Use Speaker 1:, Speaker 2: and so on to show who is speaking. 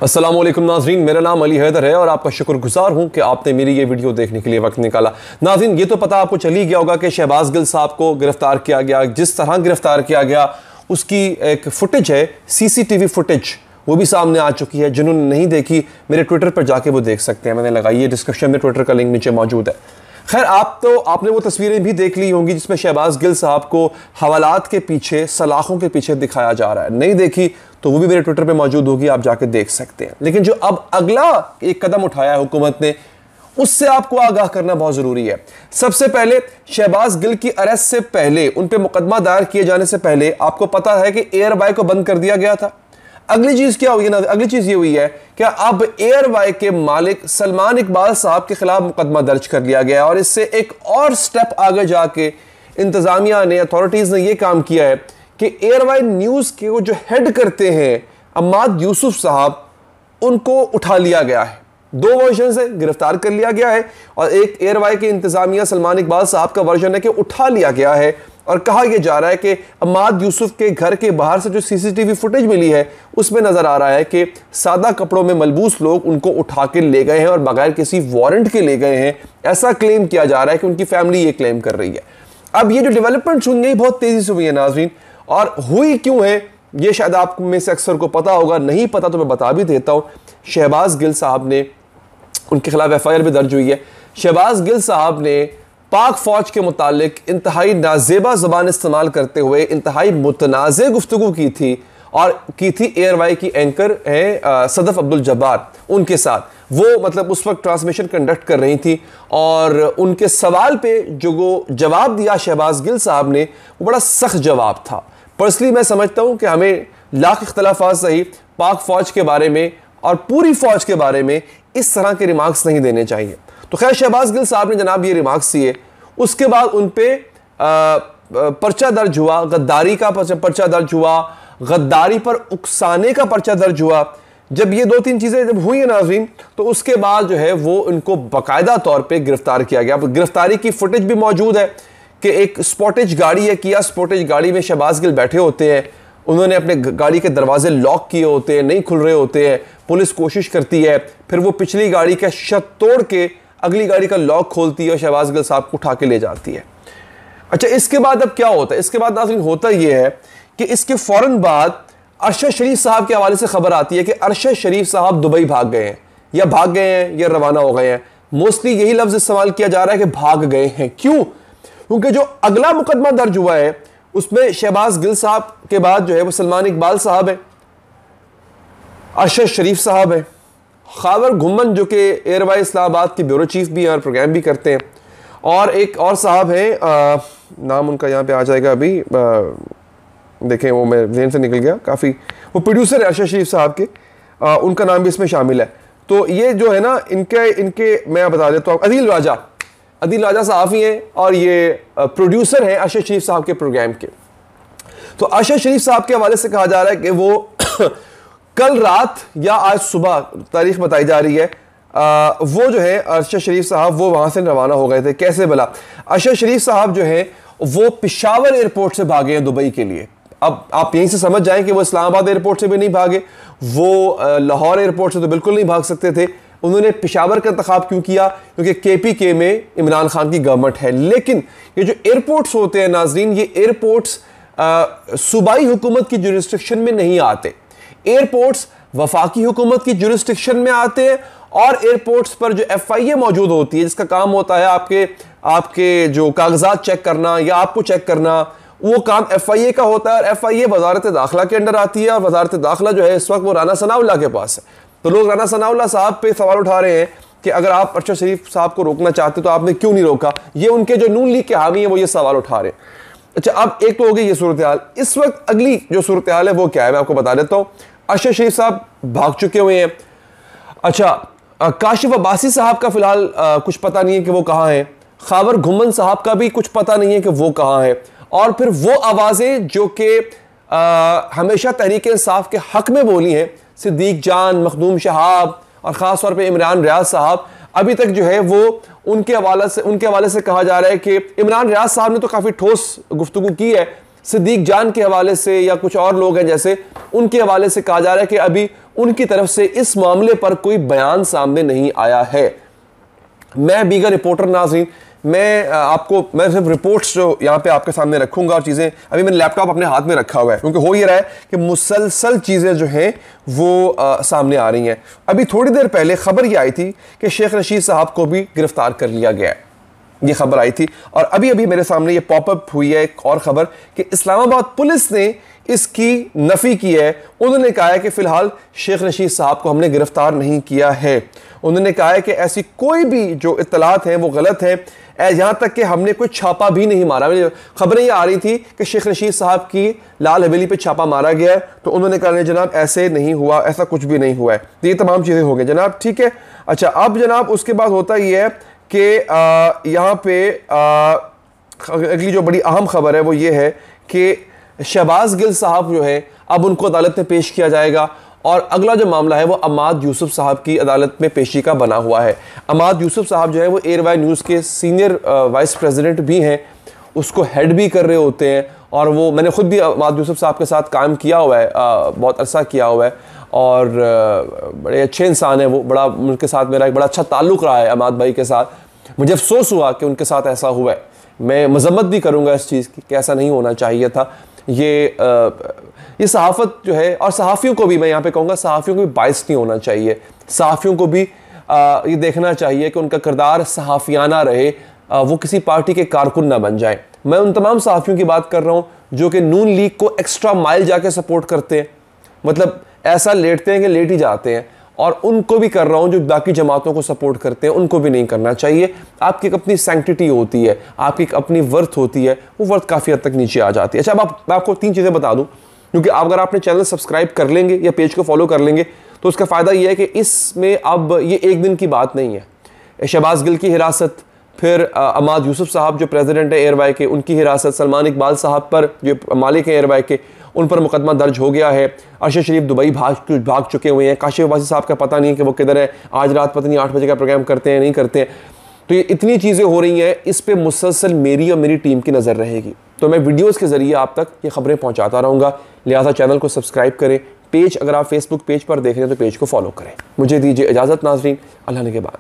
Speaker 1: अस्सलाम वालेकुम नाज़रीन, मेरा नाम अली हैदर है और आपका शुक्रगुजार हूं कि आपने मेरी ये वीडियो देखने के लिए वक्त निकाला। नाज़रीन, ये तो पता आपको चल ही गया होगा कि शहबाज गिल साहब को गिरफ्तार किया गया। जिस तरह गिरफ्तार किया गया उसकी एक फुटेज है, सीसीटीवी फुटेज, वो भी सामने आ चुकी है। जिन्होंने नहीं देखी मेरे ट्विटर पर जाके वो देख सकते हैं, मैंने लगाई है डिस्क्रिप्शन में, ट्विटर का लिंक नीचे मौजूद है। खैर, आपने वो तस्वीरें भी देख ली होंगी जिसमें शहबाज गिल साहब को हवालात के पीछे, सलाखों के पीछे दिखाया जा रहा है। नहीं देखी तो वो भी मेरे ट्विटर पे मौजूद होगी, आप जाके देख सकते हैं। लेकिन जो अब अगला एक कदम उठाया है हुकूमत ने, उससे आपको आगाह करना बहुत जरूरी है। सबसे पहले शहबाज गिल की अरेस्ट से पहले, उन पे मुकदमा दायर किए जाने से पहले आपको पता है कि एयरवाई को बंद कर दिया गया था। अगली चीज क्या हुई है ना, अगली चीज ये हुई है कि अब एयरवाई के मालिक सलमान इकबाल साहब के खिलाफ मुकदमा दर्ज कर लिया गया और इससे एक और स्टेप आगे जाके इंतजामिया ने, अथॉरिटीज ने यह काम किया है कि एयरवाई न्यूज के वो जो हेड करते हैं अम्माद यूसुफ साहब, उनको उठा लिया गया है। दो वर्जन से गिरफ्तार कर लिया गया है और एक एयरवाई के इंतजामिया सलमान इकबाल साहब का वर्जन है कि उठा लिया गया है और कहा यह जा रहा है कि अम्माद यूसुफ के घर के बाहर से जो सीसीटीवी फुटेज मिली है उसमें नजर आ रहा है कि सादा कपड़ों में मलबूस लोग उनको उठा के ले गए हैं और बगैर किसी वारंट के ले गए हैं। ऐसा क्लेम किया जा रहा है कि उनकी फैमिली ये क्लेम कर रही है। अब ये जो डेवलपमेंट सुन गई बहुत तेजी से हुई है नाज़रीन, और हुई क्यों है ये शायद आप में से अक्सर को पता होगा, नहीं पता तो मैं बता भी देता हूं। शहबाज गिल साहब ने, उनके खिलाफ एफआईआर भी दर्ज हुई है। शहबाज गिल साहब ने पाक फौज के मुतालिक इंतहाई नाजेबा ज़बान इस्तेमाल करते हुए इंतहाई मुतनाज़े गुफ्तगू की थी, और की थी एयरवाई की एंकर हैं सदफ अब्दुल जब्बार, उनके साथ। वो मतलब उस वक्त ट्रांसमिशन कंडक्ट कर रही थी और उनके सवाल पे जो जवाब दिया शहबाज गिल साहब ने, वो बड़ा सख्त जवाब था। पर्सनली मैं समझता हूँ कि हमें लाख इख्तलाफात सही पाक फौज के बारे में और पूरी फौज के बारे में इस तरह के रिमार्क्स नहीं देने चाहिए। तो खैर, शहबाज गिल साहब ने जनाब ये रिमार्क्स दिए। उसके बाद उन पे पर्चा दर्ज हुआ, गद्दारी का पर्चा दर्ज हुआ, गद्दारी पर उकसाने का पर्चा दर्ज हुआ। जब ये दो तीन चीज़ें जब हुई है नाज़रीन, तो उसके बाद जो है वो इनको बाकायदा तौर पे गिरफ्तार किया गया। गिरफ्तारी की फुटेज भी मौजूद है कि एक स्पोर्टेज गाड़ी है, किया स्पोर्टेज गाड़ी में शहबाज गिल बैठे होते हैं। उन्होंने अपने गाड़ी के दरवाजे लॉक किए होते हैं, नहीं खुल रहे होते हैं। पुलिस कोशिश करती है, फिर वो पिछली गाड़ी का शट तोड़ के अगली गाड़ी का लॉक खोलती है और शहबाज गिल साहब को उठा के ले जाती है। अच्छा, इसके बाद अब क्या होता है? इसके बाद नाज़रीन होता यह है कि इसके फौरन बाद अरशद शरीफ साहब के हवाले से खबर आती है कि अरशद शरीफ साहब दुबई भाग गए हैं, या भाग गए हैं या रवाना हो गए हैं। मोस्टली यही लफ्ज़ इस्तेमाल किया जा रहा है कि भाग गए हैं। क्यों? क्योंकि जो अगला मुकदमा दर्ज हुआ है उसमें शहबाज गिल साहब के बाद जो है वो सलमान इकबाल साहब है, अरशद शरीफ साहब है, खावर घुम्मन जो कि एयरवाई इस्लामाबाद के ब्यूरो चीफ भी हैं और प्रोग्राम भी करते हैं, और एक और साहब हैं, नाम उनका यहाँ पे आ जाएगा अभी, देखें वो मैं ज़हन से निकल गया, काफ़ी वो प्रोड्यूसर है अरशद शरीफ साहब के, उनका नाम भी इसमें शामिल है। तो ये जो है ना, इनके मैं बता देता हूँ, अदील राजा सहाफ़ी हैं और ये प्रोड्यूसर हैं अरशद शरीफ साहब के प्रोग्राम के। तो अरशद शरीफ साहब के हवाले से कहा जा रहा है कि वो कल रात या आज सुबह, तारीख बताई जा रही है, वो जो है अरशद शरीफ साहब वो वहाँ से रवाना हो गए थे। कैसे भला? अरशद शरीफ साहब जो है वो पेशावर एयरपोर्ट से भागे हैं दुबई के लिए। अब आप यहीं से समझ जाएं कि वो इस्लामाबाद एयरपोर्ट से भी नहीं भागे, वो लाहौर एयरपोर्ट से तो बिल्कुल नहीं भाग सकते थे। उन्होंने पेशावर का इंतखाब क्यों किया? क्योंकि KPK में इमरान खान की गवर्नमेंट है। लेकिन ये जो एयरपोर्ट्स होते हैं नाजरीन, ये एयरपोर्ट्स सूबाई हुकूमत की जुरिस्डिक्शन में नहीं आते। एयरपोर्ट्स वफाकी हुकूमत की जुरिस्डिक्शन में आते हैं, और एयरपोर्ट्स पर जो FIA मौजूद होती है, जिसका काम होता है आपके जो कागजात चेक करना या आपको चेक करना, वो काम FIA का होता है। और FIA वजारत दाखिला के अंडर आती है, और वजारत दाखिला जो है इस वक्त वो राना सनाउल्लाह के पास है। तो लोग राना सनाउल्लाह साहब पे सवाल उठा रहे हैं कि अगर आप अरशद शरीफ साहब को रोकना चाहते तो आपने क्यों नहीं रोका? ये उनके जो नून लीग के हामी हैं वो ये सवाल उठा रहे हैं। अच्छा, अब एक तो हो गई ये सूरत हाल। इस वक्त अगली जो सूरत हाल है वो क्या है, मैं आपको बता देता हूँ। अरशद शरीफ साहब भाग चुके हुए हैं। अच्छा, काशिफ अब्बासी साहब का फिलहाल कुछ पता नहीं है कि वो कहाँ हैं। खावर घुम्मन साहब का भी कुछ पता नहीं है कि वो कहाँ है। और फिर वो आवाज़ें जो कि हमेशा तहरीक इंसाफ के हक में बोली हैं, सिद्दीक जान, मखदूम शहाब और ख़ास तौर पे इमरान रियाज साहब, अभी तक जो है वो उनके हवाले से कहा जा रहा है कि इमरान रियाज साहब ने तो काफ़ी ठोस गुफ्तगू की है, सिद्दीक जान के हवाले से या कुछ और लोग हैं जैसे, उनके हवाले से कहा जा रहा है कि अभी उनकी तरफ से इस मामले पर कोई बयान सामने नहीं आया है। मैं बीगर रिपोर्टर नाज़रीन, मैं सिर्फ रिपोर्ट्स जो यहाँ पे आपके सामने रखूंगा, और चीज़ें अभी मैंने लैपटॉप अपने हाथ में रखा हुआ है क्योंकि हो ये रहा है कि मुसलसल चीज़ें जो हैं वो सामने आ रही हैं। अभी थोड़ी देर पहले खबर ये आई थी कि शेख रशीद साहब को भी गिरफ्तार कर लिया गया है, ये खबर आई थी। और अभी अभी मेरे सामने ये पॉपअप हुई है एक और खबर कि इस्लामाबाद पुलिस ने इसकी नफ़ी की है। उन्होंने कहा है कि फ़िलहाल शेख रशीद साहब को हमने गिरफ्तार नहीं किया है। उन्होंने कहा है कि ऐसी कोई भी जो इत्तलात हैं वो गलत है, यहाँ तक कि हमने कोई छापा भी नहीं मारा। खबरें ये आ रही थी कि शेख रशीद साहब की लाल हवेली पे छापा मारा गया है, तो उन्होंने कहा जनाब ऐसे नहीं हुआ, ऐसा कुछ भी नहीं हुआ है। तो ये तमाम चीज़ें हो गई जनाब, ठीक है। अच्छा, अब जनाब उसके बाद होता ये है कि यहाँ पे अगली जो बड़ी अहम खबर है वो ये है कि शहबाज गिल साहब जो है अब उनको अदालत में पेश किया जाएगा, और अगला जो मामला है वो अमाद यूसुफ साहब की अदालत में पेशी का बना हुआ है। अमाद यूसुफ साहब जो है वो एयरवाई न्यूज़ के सीनियर वाइस प्रेसिडेंट भी हैं, उसको हेड भी कर रहे होते हैं, और वो मैंने ख़ुद भी अमाद यूसुफ साहब के साथ काम किया हुआ है, बहुत अरसा किया हुआ है, और बड़े अच्छे इंसान हैं वो। बड़ा उनके साथ मेरा एक बड़ा अच्छा ताल्लुक़ रहा है अमाद भाई के साथ। मुझे अफसोस हुआ कि उनके साथ ऐसा हुआ है। मैं मजम्मत भी करूँगा इस चीज़ की कि ऐसा नहीं होना चाहिए था। ये सहाफ़त जो है, और सहाफ़ियों को भी मैं यहाँ पे कहूँगा, सहाफ़ियों को भी बाइस नहीं होना चाहिए। सहाफ़ियों को भी ये देखना चाहिए कि उनका किरदार सहाफ़ियाना रहे, वो किसी पार्टी के कारकुन ना बन जाए। मैं उन तमाम सहाफ़ियों की बात कर रहा हूँ जो कि नून लीग को एक्स्ट्रा माइल जाके सपोर्ट करते हैं, मतलब ऐसा लेटते हैं कि लेट ही जाते हैं, और उनको भी कर रहा हूँ जो बाकी जमातों को सपोर्ट करते हैं, उनको भी नहीं करना चाहिए। आपकी एक अपनी सैंक्टिटी होती है, आपकी एक अपनी वर्थ होती है, वो वर्थ काफ़ी हद तक नीचे आ जाती है। अच्छा, अब मैं आपको 3 चीज़ें बता दूँ, क्योंकि अगर आपने चैनल सब्सक्राइब कर लेंगे या पेज को फॉलो कर लेंगे तो उसका फ़ायदा ये है कि इसमें अब ये एक दिन की बात नहीं है। शहबाज गिल की हिरासत, फिर अमाद यूसुफ साहब जो प्रेसिडेंट है एयरवाई के, उनकी हिरासत, सलमान इकबाल साहब पर जो मालिक हैं एयरवाई के, उन पर मुकदमा दर्ज हो गया है। अरशद शरीफ दुबई भाग चुके हुए हैं। काशिफ अब्बासी साहब का पता नहीं है कि वो किधर है, आज रात पता नहीं 8 बजे का प्रोग्राम करते हैं नहीं करते हैं। तो ये इतनी चीज़ें हो रही हैं, इस पे मुसलसल मेरी और मेरी टीम की नज़र रहेगी। तो मैं वीडियोस के ज़रिए आप तक ये खबरें पहुंचाता रहूँगा, लिहाजा चैनल को सब्सक्राइब करें। पेज अगर आप फेसबुक पेज पर देख रहे हैं तो पेज को फॉलो करें। मुझे दीजिए इजाज़त नाज़रीन, अल्लाह ने के बाद।